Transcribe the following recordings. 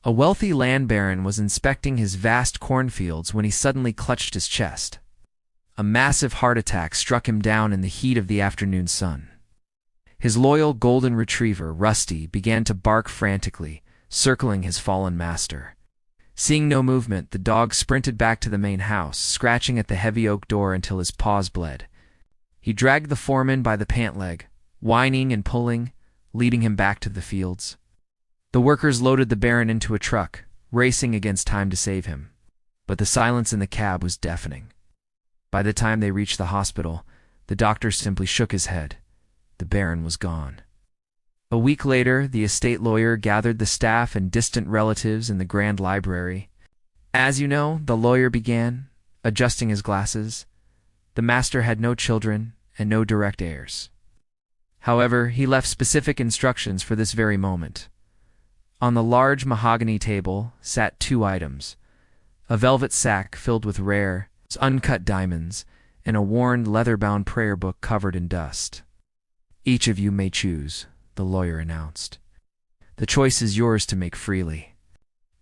A wealthy land baron was inspecting his vast cornfields when he suddenly clutched his chest. A massive heart attack struck him down in the heat of the afternoon sun. His loyal golden retriever, Rusty, began to bark frantically, circling his fallen master. Seeing no movement, the dog sprinted back to the main house, scratching at the heavy oak door until his paws bled. He dragged the foreman by the pant leg, whining and pulling, leading him back to the fields. The workers loaded the baron into a truck, racing against time to save him. But the silence in the cab was deafening. By the time they reached the hospital, the doctor simply shook his head. The baron was gone. A week later, the estate lawyer gathered the staff and distant relatives in the grand library. "As you know," the lawyer began, adjusting his glasses, "the master had no children and no direct heirs. However, he left specific instructions for this very moment. On the large mahogany table sat 2 items: a velvet sack filled with rare, uncut diamonds, and a worn, leather-bound prayer book covered in dust. Each of you may choose," the lawyer announced. "The choice is yours to make freely."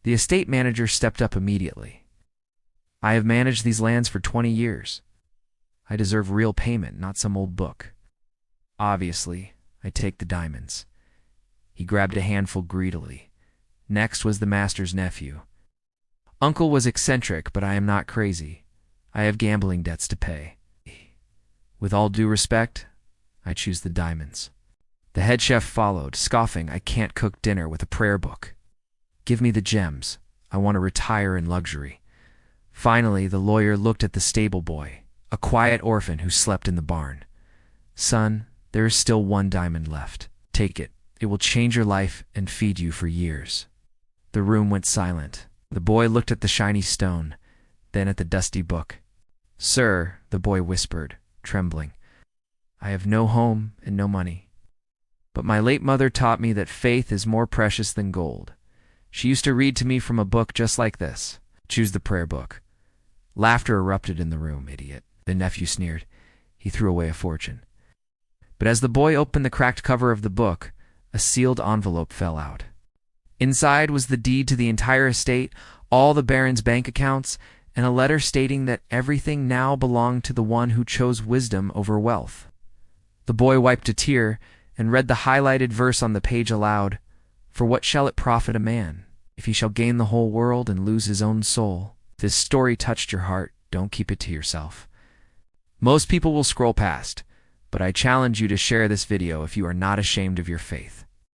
The estate manager stepped up immediately. "I have managed these lands for 20 years. I deserve real payment, not some old book. Obviously, I take the diamonds." He grabbed a handful greedily. Next was the master's nephew. "Uncle was eccentric, but I am not crazy. I have gambling debts to pay. With all due respect, I choose the diamonds." The head chef followed, scoffing, "I can't cook dinner with a prayer book. Give me the gems. I want to retire in luxury." Finally, the lawyer looked at the stable boy, a quiet orphan who slept in the barn. "Son, there is still 1 diamond left. Take it. It will change your life and feed you for years." The room went silent. The boy looked at the shiny stone, then at the dusty book. "Sir," the boy whispered, trembling, "I have no home and no money. But my late mother taught me that faith is more precious than gold. She used to read to me from a book just like this. Choose the prayer book." Laughter erupted in the room. "Idiot," the nephew sneered. He threw away a fortune. But as the boy opened the cracked cover of the book, a sealed envelope fell out. Inside was the deed to the entire estate, all the baron's bank accounts, and a letter stating that everything now belonged to the one who chose wisdom over wealth. The boy wiped a tear and read the highlighted verse on the page aloud. "For what shall it profit a man, if he shall gain the whole world and lose his own soul?" If this story touched your heart, don't keep it to yourself. Most people will scroll past, but I challenge you to share this video if you are not ashamed of your faith.